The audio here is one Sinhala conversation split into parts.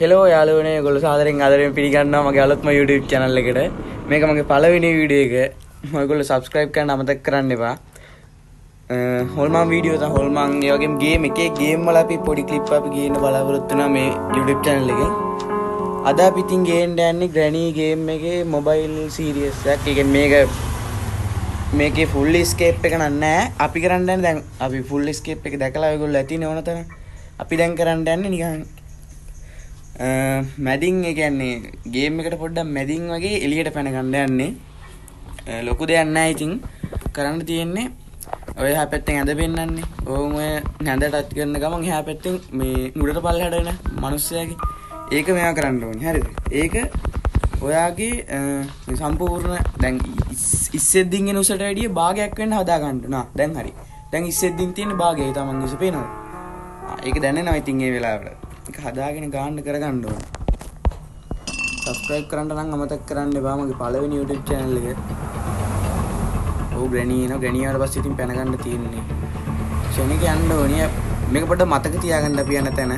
හෙලෝ යාළුවනේ ඔයගොල්ලෝ සාදරයෙන් ආදරයෙන් පිළිගන්නවා මගේ අලුත්ම YouTube channel එකට. මේක මගේ පළවෙනි වීඩියෝ එක. ඔයගොල්ලෝ subscribe කරන්න අමතක කරන්න එපා. හොල්මන් වීඩියෝ තමයි හොල්මන් ඒ වගේම ගේම් එකේ ගේම් වල අපි පොඩි ක්ලිප් අපි ගේන්න බලාපොරොත්තු වෙනවා මේ YouTube channel එකෙන්. අද අපි ඉතින් ගේන්න යන්නේ Granny game එකේ mobile series එකක්. ඒ කියන්නේ මේකේ full escape එක නැහැ. අපි කරන්න යන්නේ දැන් අපි full escape එක දැකලා ඔයගොල්ලෝ ඇතිනේ ඕනතරම්. අපි දැන් කරන්න යන්නේ නිකන් මැදින් ඒ කියන්නේ ගේම් එකට පොඩ්ඩක් මැදින් වගේ එළියට පැන ගන්න යන්නේ. ලොකු දෙයක් නැහැ ඉතින් කරන්න තියෙන්නේ ඔය එහා පැත්තෙන් ඇඳ පෙන්නන්නේ. ඕම් ඔය නැඳ ටච් කරන ගමන් එහා පැත්තෙන් මේ මුඩට පල්ලෙහාට එන මිනිස්සයාගේ ඒක මෙයා කරන්න ඕනේ. හරිද? ඒක ඔයාගේ සම්පූර්ණ දැන් ඉස්සෙද්දින් එන උසට වැඩිය භාගයක් වෙන්න හදා ගන්න. නා දැන් හරි. දැන් ඉස්සෙද්දින් තියෙන භාගය තමන් ඉස්ස පේනවා. ඒක දැනෙනවා ඉතින් ඒ වෙලාවට. ඒක හදාගෙන ගන්න කරගන්න ඕනේ. subscribe කරන්න නම් අමතක කරන්න එපා මගේ පළවෙනි YouTube channel එක. ඔව් Granny එනවා. Granny ආවට පස්සේ ඉතින් පැන ගන්න තියෙන්නේ. ෂෙනික යන්න ඕනේ. මේක පොඩ්ඩක් මතක තියාගන්න අපි යන තැන.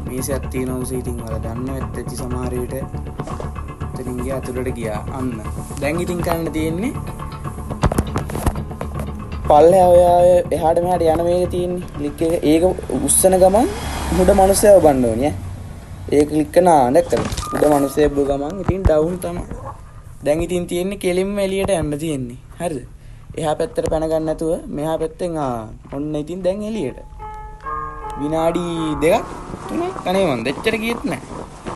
මේසයක් තියෙනවා උසීටින් වල දන්නවත් ඇති සමහර විට. එතනින් ගියා අතුලට ගියා. අන්න. දැන් ඉතින් කරන්න තියෙන්නේ පල්ලෙහා ඔයා එහාට මෙහාට යන මේක තියෙන්නේ. ක්ලික් එක ඒක උස්සන ගමන් උඩ මිනිස්සයව බන්න ඕනේ. ඒක ක්ලික් කරනා දැක්කද? උඩ මිනිස්සයව බව ගමන් ඉතින් ඩවුන් තමයි. දැන් ඉතින් තියෙන්නේ කෙලින්ම එළියට යන්න තියෙන්නේ. හරිද? එහා පැත්තට පැන ගන්න නැතුව මෙහා පැත්තෙන් ඔන්න ඉතින් දැන් එළියට. විනාඩි 2ක් 3ක් අනේ මන් දෙච්චර ගියෙත් නැහැ.